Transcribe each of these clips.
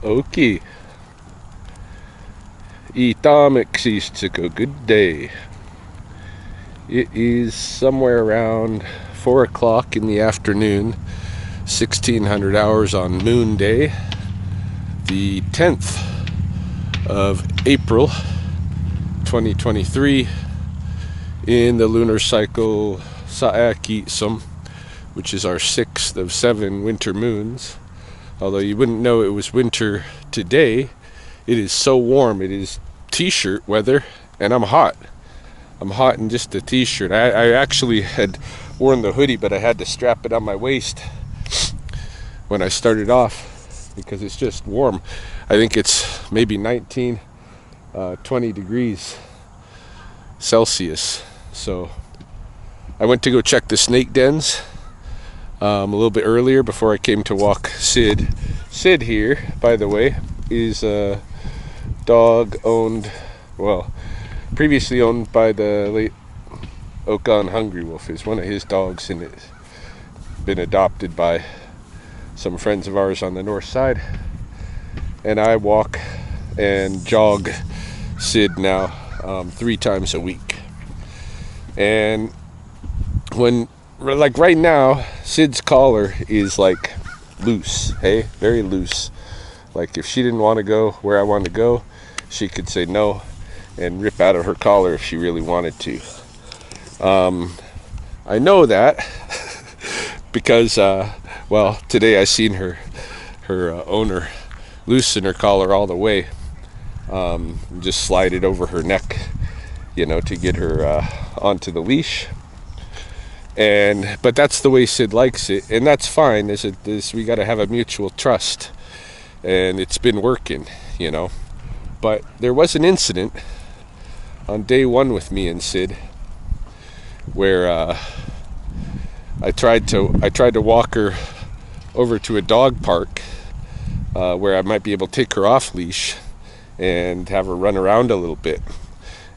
Okay. Itameksistiko, good day. It is somewhere around 4 o'clock in the afternoon, 1600 hours on Moon Day, the 10th of April 2023 in the lunar cycle Sa'akitsum, which is our 6th of 7 winter moons. Although you wouldn't know it was winter today, it is so warm. It is t-shirt weather, and I'm hot. I'm hot in just a t-shirt. I actually had worn the hoodie, but I had to strap it on my waist when I started off because it's just warm. I think it's maybe 19, 20 degrees Celsius. So I went to go check the snake dens a little bit earlier before I came to walk Sid. Sid here, by the way, is a dog previously owned by the late Okan Hungry Wolf. Is one of his dogs, and it's been adopted by some friends of ours on the north side. And I walk and jog Sid now 3 times a week. And like right now, Sid's collar is like loose, hey, very loose. Like if she didn't want to go where I wanted to go, she could say no and rip out of her collar if she really wanted to. I know that because, today I seen her owner loosen her collar all the way, just slide it over her neck, to get her onto the leash. But that's the way Sid likes it, and that's fine. We got to have a mutual trust, and it's been working, But there was an incident on day 1 with me and Sid where I tried to walk her over to a dog park where I might be able to take her off leash and have her run around a little bit.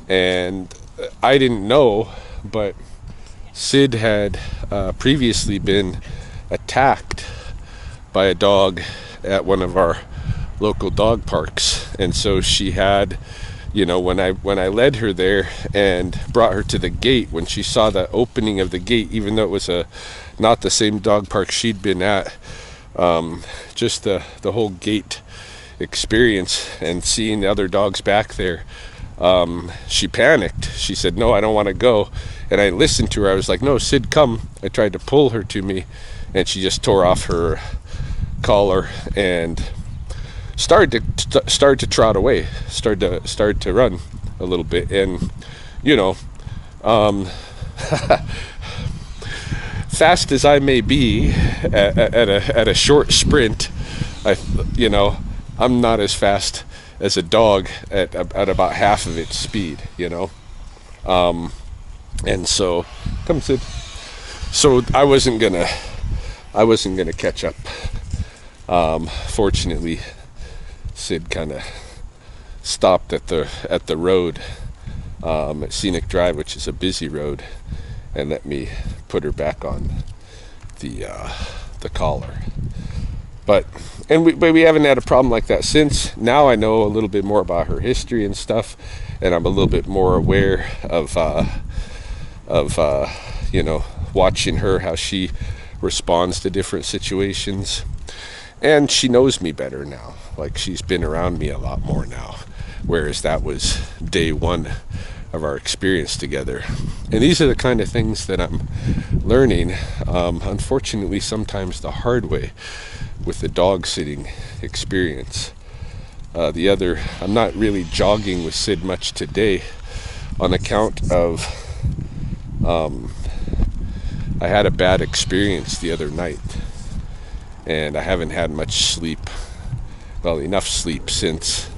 And I didn't know, but Sid had previously been attacked by a dog at one of our local dog parks, and so she had, when I led her there and brought her to the gate, when she saw the opening of the gate, even though it was not the same dog park she'd been at, just the whole gate experience and seeing the other dogs back there, she panicked. She said, "No, I don't want to go." And I listened to her. I was like, "No, Sid, come." I tried to pull her to me, and she just tore off her collar and started to trot away. Started to run a little bit, and fast as I may be at a short sprint, I'm not as fast as a dog at about half of its speed, and so come Sid. So I wasn't gonna catch up. Fortunately, Sid kind of stopped at the road at Scenic Drive, which is a busy road, and let me put her back on the collar. But we haven't had a problem like that since. Now I know a little bit more about her history and stuff, and I'm a little bit more aware of watching her, how she responds to different situations. And she knows me better now. Like, she's been around me a lot more now, whereas that was day 1 of our experience together. And these are the kind of things that I'm learning, unfortunately sometimes the hard way, with the dog sitting experience. I'm not really jogging with Sid much today on account of I had a bad experience the other night, and I haven't had much sleep, enough sleep since,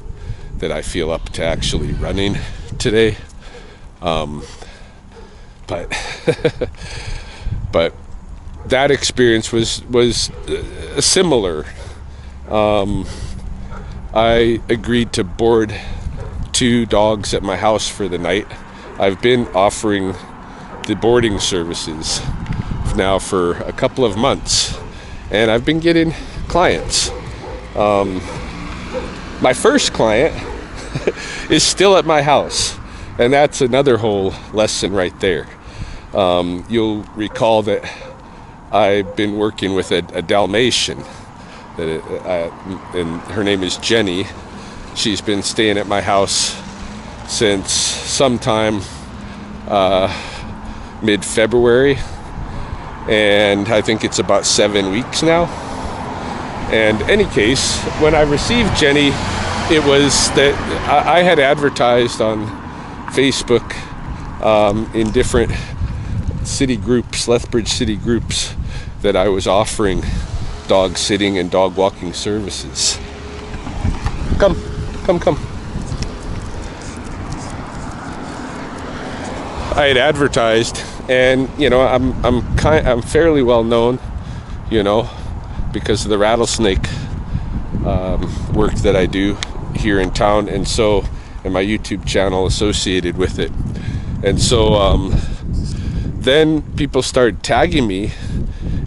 that I feel up to actually running today. But that experience was similar. I agreed to board 2 dogs at my house for the night. I've been offering the boarding services now for a couple of months, and I've been getting clients. my first client is still at my house. And that's another whole lesson right there. You'll recall that I've been working with a Dalmatian, and her name is Jenny. She's been staying at my house since sometime mid-February, and I think it's about 7 weeks now. And any case, when I received Jenny, it was that I had advertised on Facebook in different city groups, Lethbridge city groups, that I was offering dog sitting and dog walking services. Come. I had advertised, and I'm fairly well known, because of the rattlesnake work that I do here in town, and my YouTube channel associated with it. And so then people started tagging me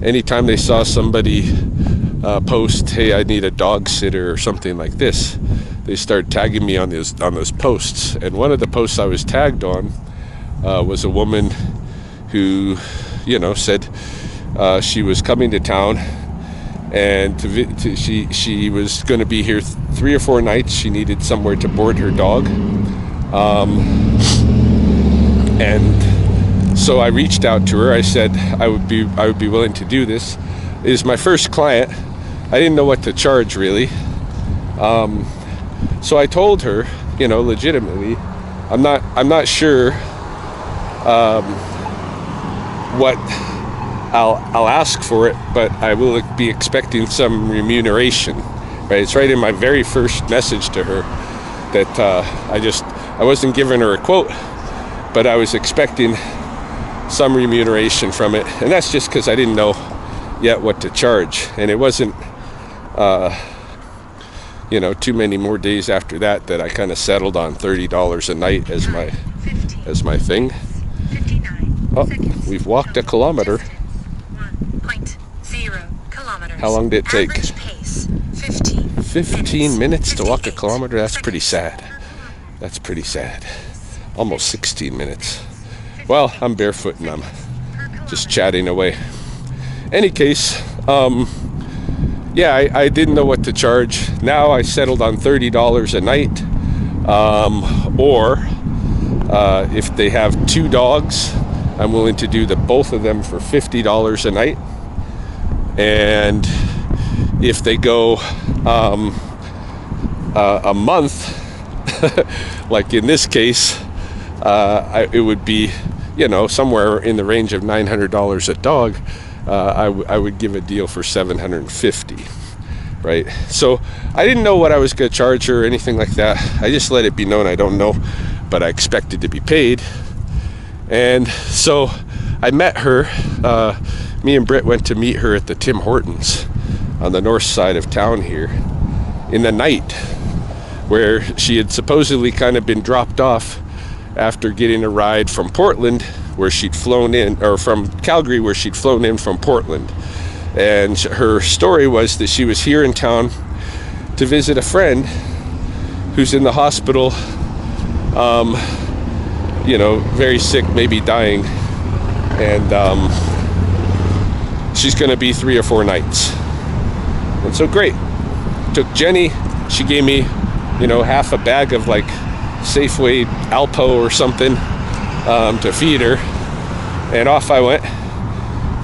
anytime they saw somebody post, "Hey, I need a dog sitter," or something like this. They started tagging me on those posts. And one of the posts I was tagged on was a woman who, said she was coming to town, and she was going to be here 3 or 4 nights. She needed somewhere to board her dog, and so I reached out to her. I said I would be willing to do this. It is my first client. I didn't know what to charge really, so I told her, legitimately, I'm not sure what I'll ask for it, but I will be expecting some remuneration. Right? It's right in my very first message to her that I wasn't giving her a quote, but I was expecting some remuneration from it, and that's just because I didn't know yet what to charge. And it wasn't too many more days after that I kind of settled on $30 a night as my thing. Oh, we've walked a kilometer. 1.0 kilometers. How long did it take? Average pace, 15 minutes to walk a kilometer? That's pretty sad. Almost 16 minutes. Well, I'm barefoot and I'm just chatting away. Any case, I didn't know what to charge. Now I settled on $30 a night. Or if they have 2 dogs, I'm willing to do both of them for $50 a night. And if they go a month, like in this case, it would be, somewhere in the range of $900 a dog. I would give a deal for $750, right? So I didn't know what I was going to charge her or anything like that. I just let it be known I don't know, but I expected to be paid. And so I met her. Me and Britt went to meet her at the Tim Hortons on the north side of town here in the night, where she had supposedly kind of been dropped off after getting a ride from Portland, where she'd flown in, or from Calgary, where she'd flown in from Portland. And her story was that she was here in town to visit a friend who's in the hospital, very sick, maybe dying. And she's going to be 3 or 4 nights. And so great. Took Jenny. She gave me, half a bag of like Safeway Alpo or something to feed her. And off I went.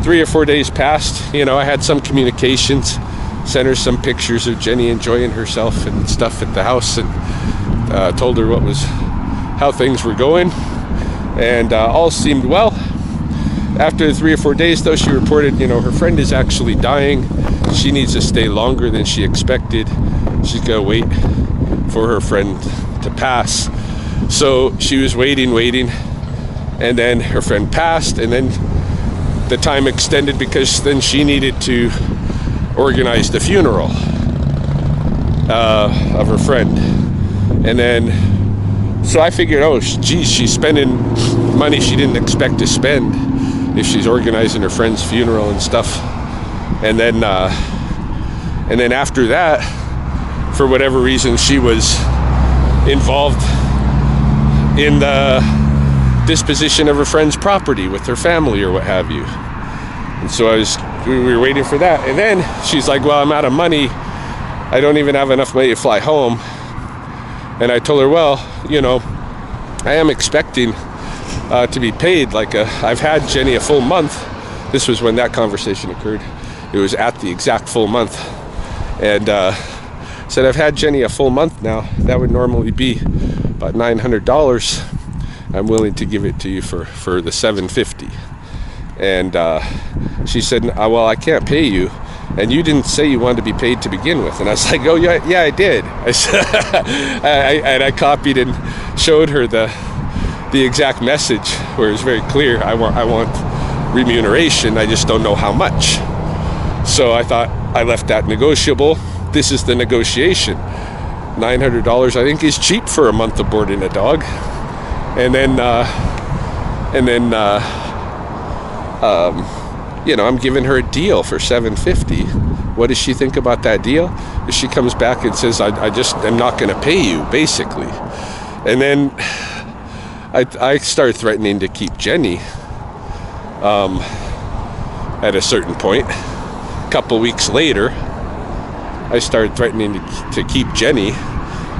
3 or 4 days passed. I had some communications, sent her some pictures of Jenny enjoying herself and stuff at the house, and told her how things were going, and all seemed well. After 3 or 4 days, though, she reported, her friend is actually dying. She needs to stay longer than she expected. She's got to wait for her friend to pass. So she was waiting, and then her friend passed, and then the time extended because then she needed to organize the funeral of her friend. And then, so I figured, she's spending money she didn't expect to spend if she's organizing her friend's funeral and stuff. And then after that, for whatever reason, she was involved in the disposition of her friend's property with her family or what have you. And so we were waiting for that. And then she's like, well, I'm out of money. I don't even have enough money to fly home. And I told her, well, I am expecting to be paid. I've had Jenny a full month. This was when that conversation occurred. It was at the exact full month. And said, I've had Jenny a full month now. That would normally be about $900. I'm willing to give it to you for the $750. And she said, well, I can't pay you. And you didn't say you wanted to be paid to begin with. And I was like, oh, yeah, I did. I said, I copied and showed her the exact message where it's very clear. I want remuneration. I just don't know how much. So I thought I left that negotiable. This is the negotiation. $900, I think, is cheap for a month of boarding a dog. And then I'm giving her a deal for $750. What does she think about that deal? If she comes back and says, I just am not going to pay you, basically. And then I start threatening to keep Jenny at a certain point. A couple weeks later, I started threatening to keep Jenny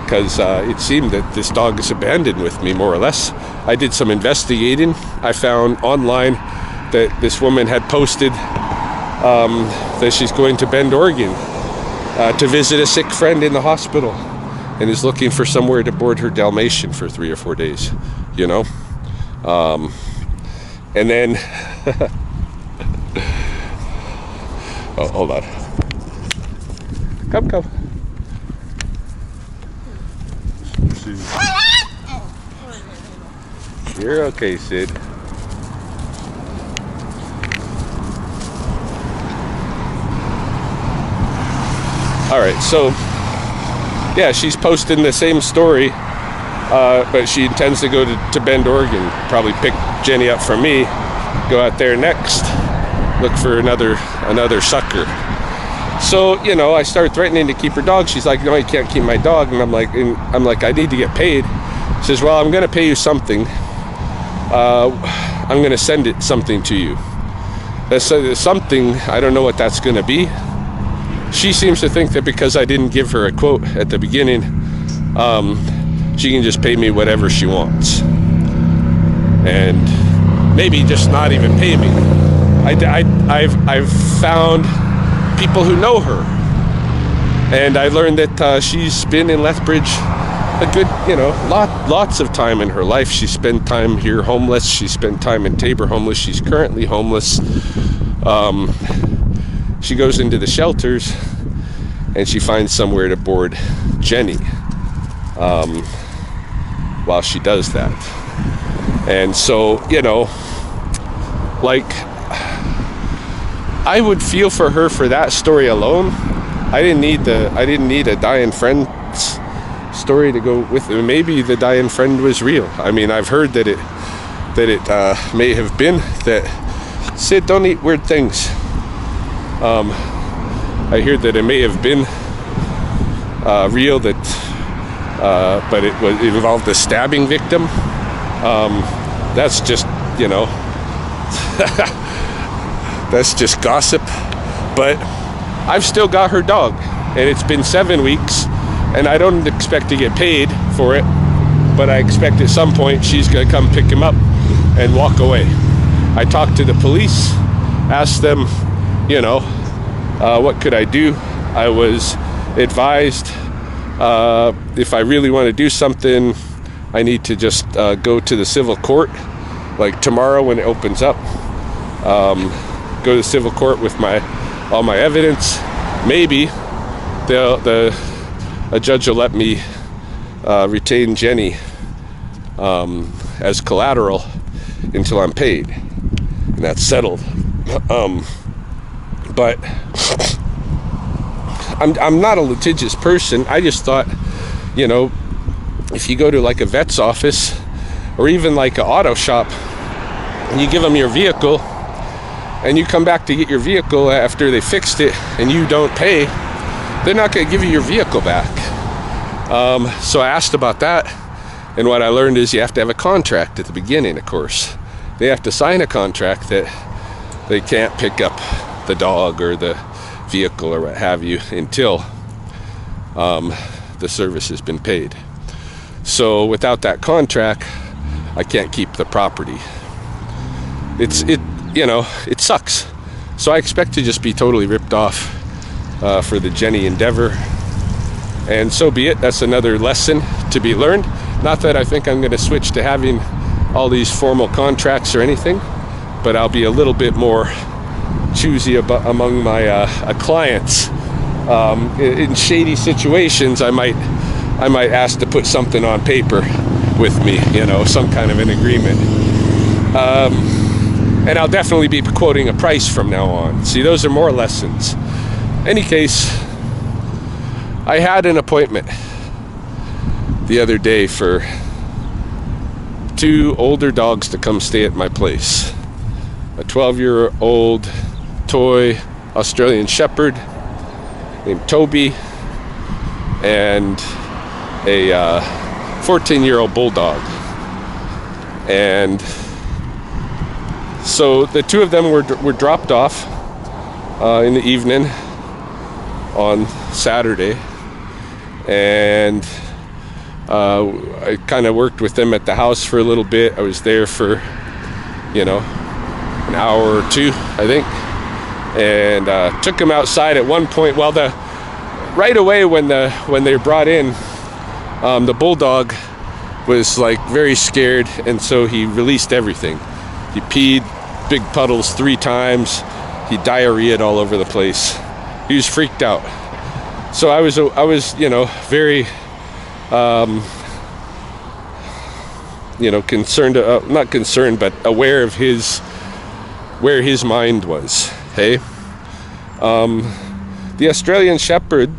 because it seemed that this dog is abandoned with me, more or less. I did some investigating. I found online that this woman had posted that she's going to Bend, Oregon to visit a sick friend in the hospital and is looking for somewhere to board her Dalmatian for 3 or 4 days, and then oh, hold on. Come. You're okay, Sid. All right, so yeah, she's posting the same story, but she intends to go to Bend, Oregon, probably pick Jenny up from me, go out there next, look for another sucker. So, I started threatening to keep her dog. She's like, no, you can't keep my dog. And I'm like, I need to get paid. She says, well, I'm going to pay you something. I'm going to send something to you. That's something, I don't know what that's going to be. She seems to think that because I didn't give her a quote at the beginning, she can just pay me whatever she wants. And maybe just not even pay me. I've found people who know her. And I learned that she's been in Lethbridge a good, lots of time in her life. She spent time here homeless. She spent time in Tabor homeless. She's currently homeless. She goes into the shelters and she finds somewhere to board Jenny while she does that. And so, I would feel for her for that story alone. I didn't need a dying friend's story to go with it. Maybe the dying friend was real. I mean, I've heard that it may have been that. Sid, don't eat weird things. I hear that it may have been real, but it involved a stabbing victim. That's just that's just gossip. But I've still got her dog, and it's been 7 weeks, and I don't expect to get paid for it, but I expect at some point she's going to come pick him up and walk away. I talked to the police, asked them, what could I do? I was advised if I really want to do something, I need to just go to the civil court, like tomorrow when it opens up. Go to the civil court with all my evidence. Maybe a judge will let me retain Jenny as collateral until I'm paid, and that's settled. But I'm not a litigious person. I just thought, if you go to like a vet's office or even like an auto shop and you give them your vehicle and you come back to get your vehicle after they fixed it and you don't pay, they're not going to give you your vehicle back. So I asked about that, and what I learned is you have to have a contract at the beginning, of course. They have to sign a contract that they can't pick up the dog or the vehicle or what have you until the service has been paid. So without that contract, I can't keep the property. It sucks. So I expect to just be totally ripped off for the Jenny Endeavor. And so be it. That's another lesson to be learned. Not that I think I'm going to switch to having all these formal contracts or anything, but I'll be a little bit more choosy among my clients. In shady situations, I might ask to put something on paper with me, some kind of an agreement. And I'll definitely be quoting a price from now on. See, those are more lessons. Any case, I had an appointment the other day for 2 older dogs to come stay at my place. A 12-year-old toy Australian Shepherd named Toby and a 14-year-old Bulldog. And so the 2 of them were dropped off in the evening on Saturday, and I kind of worked with them at the house for a little bit. I was there for, an hour or 2, I think, and took them outside at one point. Well, right away when they were brought in, the Bulldog was like very scared, and so he released everything. He peed big puddles 3 times. He diarrheaed all over the place. He was freaked out. So I was very concerned, not concerned, but aware of where his mind was. Hey, the Australian Shepherd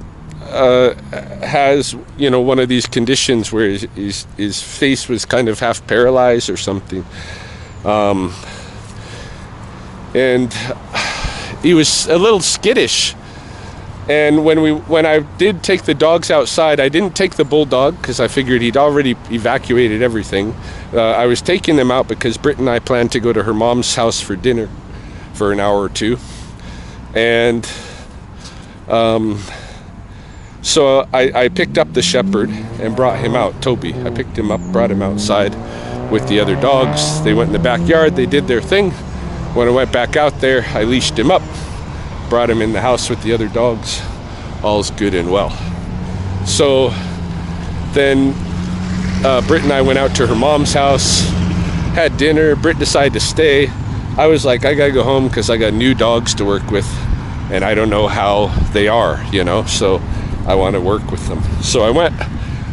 has one of these conditions where his face was kind of half paralyzed or something, and he was a little skittish. And when I did take the dogs outside, I didn't take the Bulldog because I figured he'd already evacuated everything. I was taking them out because Britt and I planned to go to her mom's house for dinner for an hour or 2. And so I picked up the Shepherd and brought him out, Toby. I picked him up, brought him outside with the other dogs. They went in the backyard, they did their thing. When I went back out there, I leashed him up, brought him in the house with the other dogs. All's good and well. So then Britt and I went out to her mom's house, had dinner. Britt decided to stay. I was like, I gotta go home because I got new dogs to work with, and I don't know how they are, so I want to work with them. So I went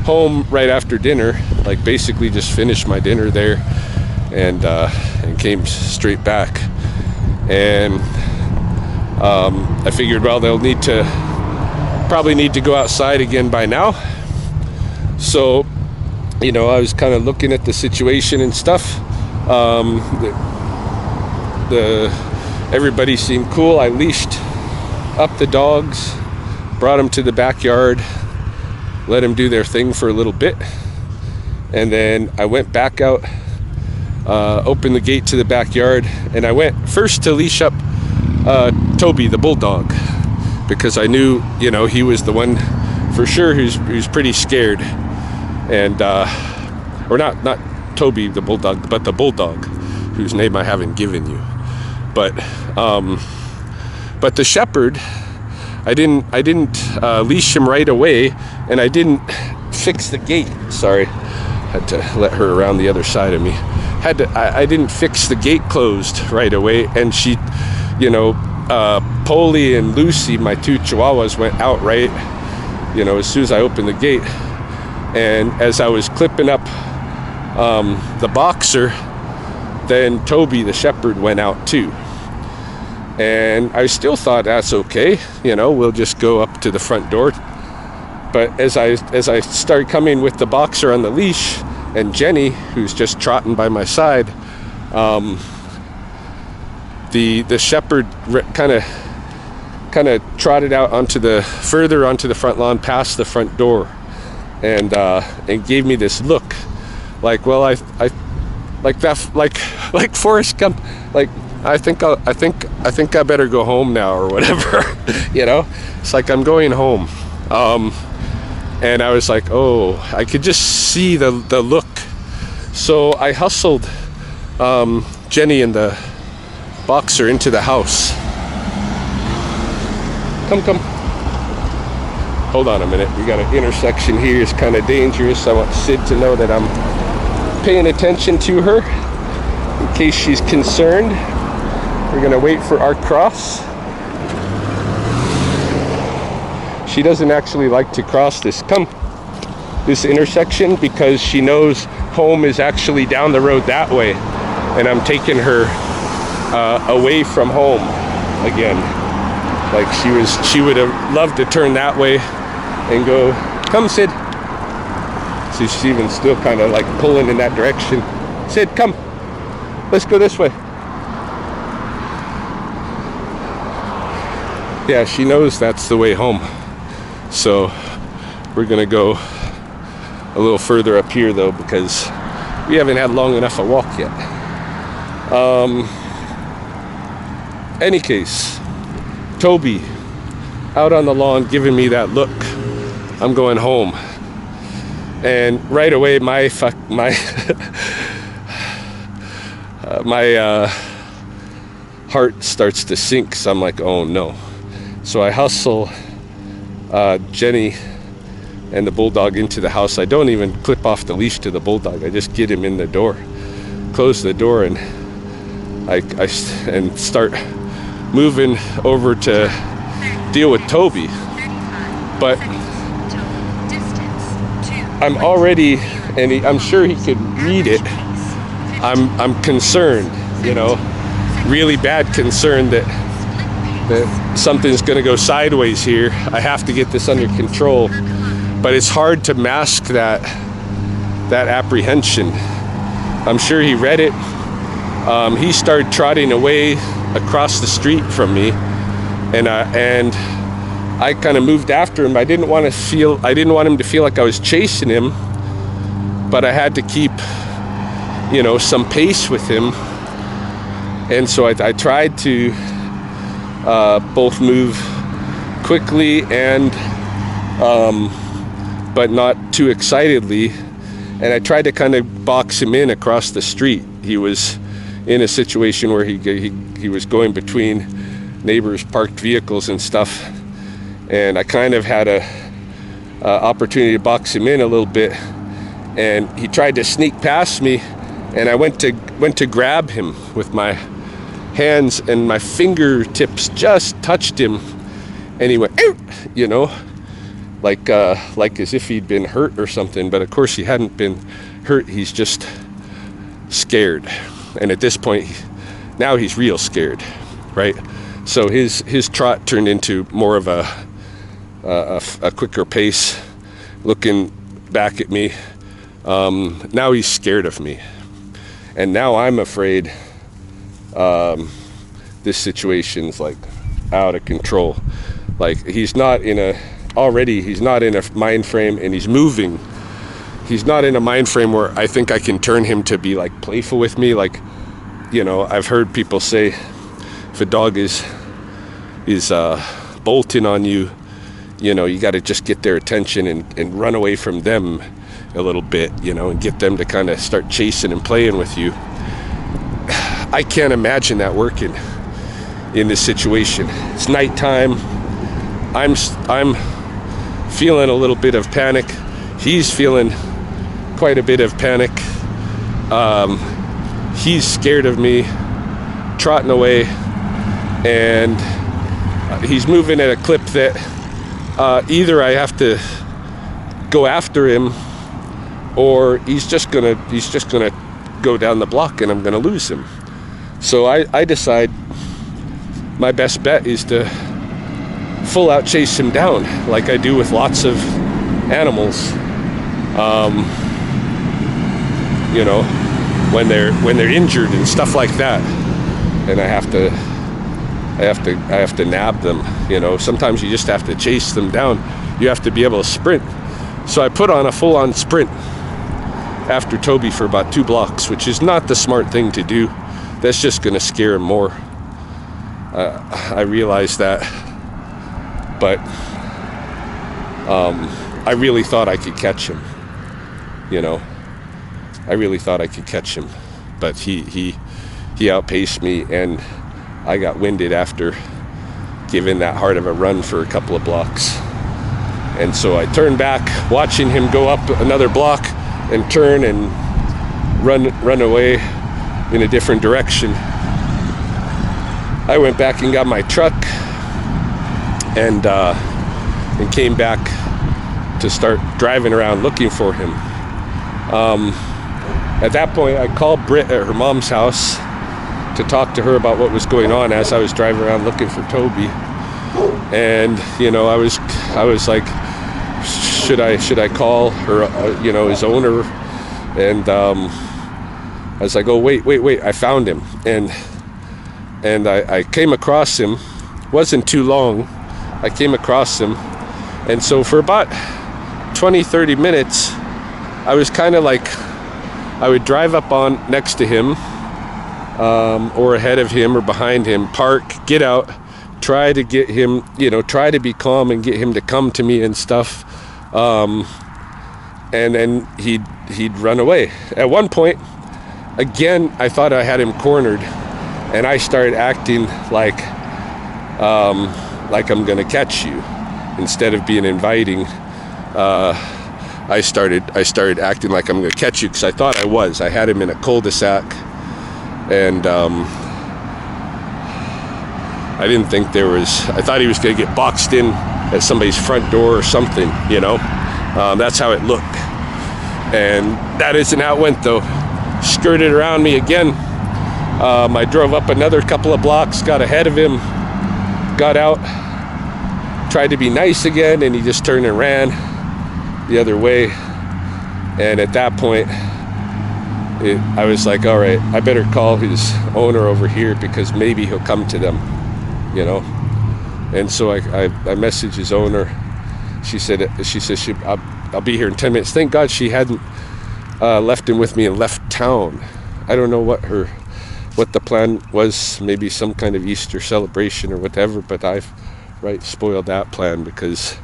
home right after dinner, like basically just finished my dinner there, and came straight back. And I figured, well, they'll probably need to go outside again by now. So, I was kind of looking at the situation and stuff. Everybody seemed cool. I leashed up the dogs, brought them to the backyard, let them do their thing for a little bit, and then I went back out, opened the gate to the backyard, and I went first to leash up Toby, the Bulldog, because I knew, he was the one for sure who's pretty scared, and or not Toby the Bulldog, but the Bulldog, whose name I haven't given you. But the Shepherd, I didn't leash him right away, and I didn't fix the gate. Sorry, had to let her around the other side of me. I didn't fix the gate closed right away, and she, Polly and Lucy, my 2 Chihuahuas, went out right, as soon as I opened the gate. And as I was clipping up the boxer, then Toby the Shepherd went out too. And I still thought that's okay, we'll just go up to the front door. But as I started coming with the boxer on the leash, and Jenny, who's just trotting by my side, the Shepherd kind of trotted out further onto the front lawn past the front door. and gave me this look, like, well, I like that, like Forrest Gump, like I think I better go home now or whatever, you know. It's like I'm going home, and I was like, oh, I could just see the look. So I hustled Jenny and the boxer into the house. Come. Hold on a minute. We got an intersection here. It's kind of dangerous. I want Sid to know that I'm paying attention to her in case she's concerned. We're gonna wait for our cross. She doesn't actually like to cross this intersection because she knows home is actually down the road that way, and I'm taking her away from home again. Like she would have loved to turn that way and go, come Sid. So she's even still kind of like pulling in that direction. Sid, come, let's go this way. Yeah, she knows that's the way home. So we're gonna go a little further up here though, because we haven't had long enough a walk yet. Any case, Toby out on the lawn giving me that look. I'm going home, and right away my heart starts to sink. So I'm like, oh no. So I hustle Jenny and the bulldog into the house. I don't even clip off the leash to the bulldog. I just get him in the door, close the door, and I start moving over to deal with Toby. But I'm already, and I'm sure he could read it. I'm concerned, you know, really bad concern that something's going to go sideways here. I have to get this under control, but it's hard to mask that apprehension. I'm sure he read it. He started trotting away across the street from me, and I kind of moved after him. I didn't want him to feel like I was chasing him, but I had to keep, you know, some pace with him. And so I tried to both move quickly and but not too excitedly, and I tried to kind of box him in across the street. He was in a situation where he was going between neighbors' parked vehicles and stuff, and I kind of had a opportunity to box him in a little bit, and he tried to sneak past me, and I went to grab him with my hands, and my fingertips just touched him, and he went, you know, like as if he'd been hurt or something. But of course he hadn't been hurt. He's just scared, and at this point now he's real scared, right? So his trot turned into more of a quicker pace, looking back at me. Now he's scared of me, and now I'm afraid this situation's like out of control. Like he's not in a mind frame, and he's moving. He's not in a mind frame where I think I can turn him to be like playful with me. Like, you know, I've heard people say if a dog is bolting on you, you know, you got to just get their attention and run away from them a little bit, you know, and get them to kind of start chasing and playing with you. I can't imagine that working in this situation. It's nighttime. I'm feeling a little bit of panic. He's feeling quite a bit of panic. He's scared of me, trotting away, and he's moving at a clip that either I have to go after him, or he's just gonna go down the block and I'm gonna lose him. So I decide my best bet is to full out chase him down, like I do with lots of animals. You know, when they're injured and stuff like that, and I have to nab them. You know, sometimes you just have to chase them down. You have to be able to sprint. So I put on a full-on sprint after Toby for about 2 blocks, which is not the smart thing to do. That's just going to scare him more. I realized that, but I really thought I could catch him. You know, I really thought I could catch him, but he outpaced me, and I got winded after giving that hard of a run for a couple of blocks. And so I turned back, watching him go up another block and turn and run away in a different direction. I went back and got my truck and came back to start driving around looking for him. At that point, I called Britt at her mom's house to talk to her about what was going on as I was driving around looking for Toby. And you know, I was like, should I call her, his owner? And I was like, oh wait, I found him, and I came across him. Wasn't too long. I came across him, and so for about 20-30 minutes, I was kind of like, I would drive up on next to him, or ahead of him or behind him, park, get out, try to get him, try to be calm and get him to come to me and stuff. And then he'd run away. At one point, again, I thought I had him cornered, and I started acting like I'm gonna catch you instead of being inviting. I started acting like I'm gonna catch you because I thought I was. I had him in a cul-de-sac, and I didn't think there was. I thought he was gonna get boxed in at somebody's front door or something. That's how it looked, and that isn't how it went though. Skirted around me again. I drove up another couple of blocks, got ahead of him, got out, tried to be nice again, and he just turned and ran the other way. And at that point, I was like, all right, I better call his owner over here because maybe he'll come to them, And so I messaged his owner. She said I'll be here in 10 minutes. Thank God she hadn't left him with me and left town. I don't know what the plan was, maybe some kind of Easter celebration or whatever, but I've spoiled that plan because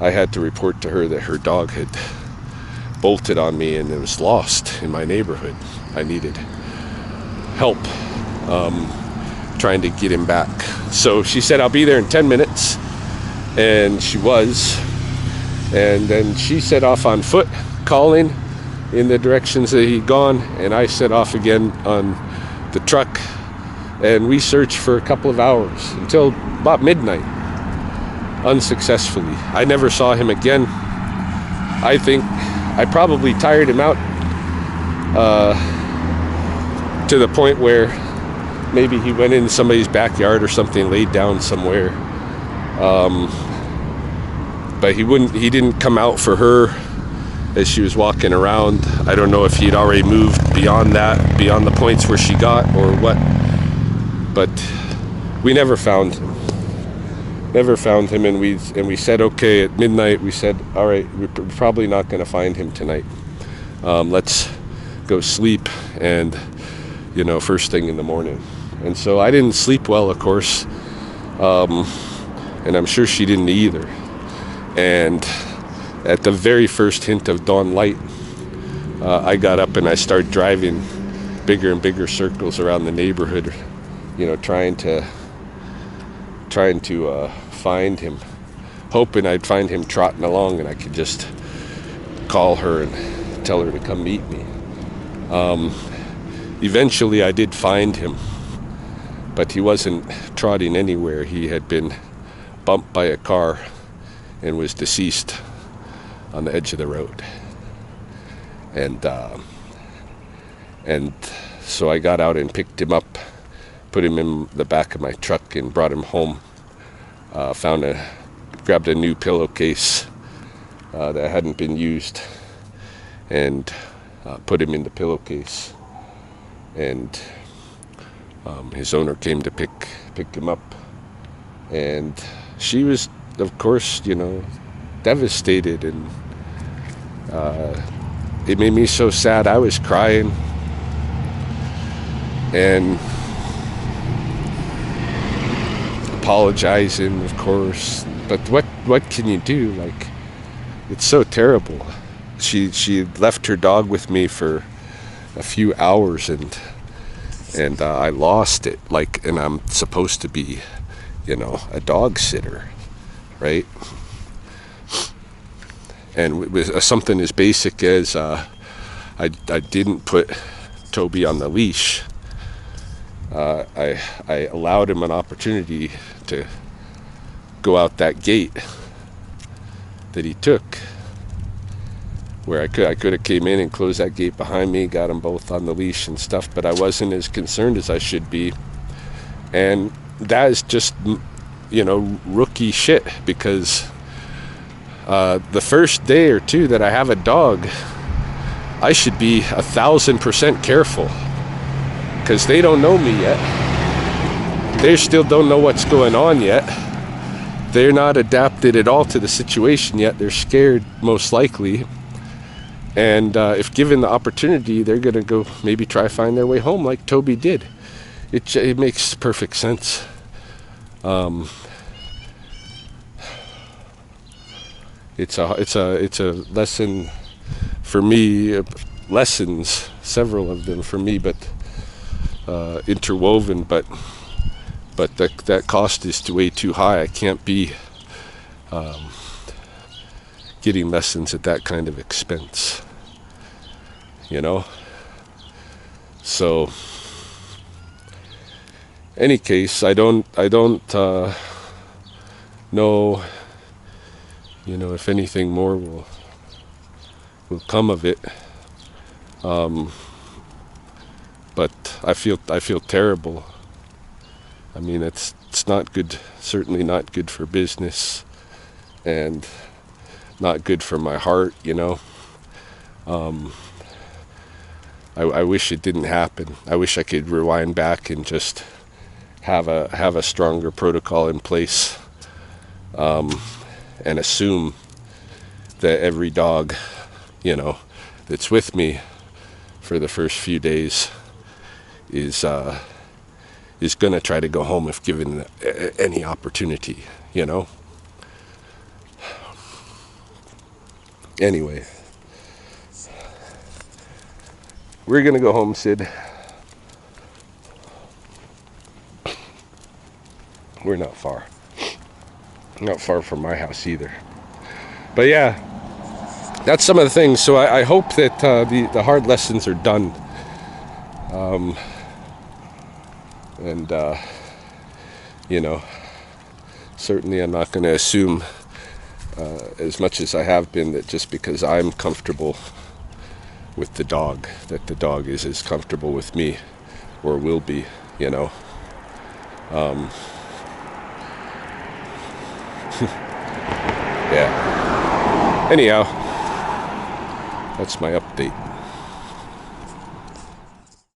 I had to report to her that her dog had bolted on me and it was lost in my neighborhood. I needed help trying to get him back. So she said, I'll be there in 10 minutes. And she was. And then she set off on foot, calling in the directions that he'd gone. And I set off again on the truck. And we searched for a couple of hours until about midnight, unsuccessfully. I never saw him again. I think I probably tired him out to the point where maybe he went in somebody's backyard or something, laid down somewhere. But he didn't come out for her as she was walking around. I don't know if he'd already moved beyond the points where she got or what. But we never found him. And we said, okay, at midnight, we said, all right, we're probably not going to find him tonight. Let's go sleep and, first thing in the morning. And so I didn't sleep well, of course. And I'm sure she didn't either. And at the very first hint of dawn light, I got up and I started driving bigger and bigger circles around the neighborhood, trying to find him, hoping I'd find him trotting along and I could just call her and tell her to come meet me. Eventually I did find him, but he wasn't trotting anywhere. He had been bumped by a car and was deceased on the edge of the road. And so I got out and picked him up, put him in the back of my truck and brought him home. Grabbed a new pillowcase that hadn't been used and put him in the pillowcase. And his owner came to pick him up. And she was, of course, devastated and It made me so sad. I was crying, and apologizing, of course. But what can you do? Like, it's so terrible. She left her dog with me for a few hours, and I lost it. Like, and I'm supposed to be, a dog sitter, right? And with something as basic as I didn't put Toby on the leash. I allowed him an opportunity to go out that gate that he took, where I could have came in and closed that gate behind me, got them both on the leash and stuff, but I wasn't as concerned as I should be. And that is just, rookie shit, because the first day or two that I have a dog, I should be 1,000% careful, because they don't know me yet. They still don't know what's going on yet. They're not adapted at all to the situation yet. They're scared, most likely. And if given the opportunity, they're going to go maybe try find their way home like Toby did. It makes perfect sense. It's a lesson for me. Lessons, several of them for me, but interwoven. But that cost is way too high. I can't be getting lessons at that kind of expense. So, any case, I don't know, if anything more will come of it. But I feel terrible. I mean, it's not good. Certainly not good for business, and not good for my heart. I wish it didn't happen. I wish I could rewind back and just have a stronger protocol in place, and assume that every dog, that's with me for the first few days is going to try to go home if given any opportunity. Anyway. We're going to go home, Sid. We're not far. Not far from my house either. But yeah, that's some of the things. So I hope that the hard lessons are done. And certainly I'm not going to assume, as much as I have been, that just because I'm comfortable with the dog, that the dog is as comfortable with me, or will be. Yeah. Anyhow, that's my update.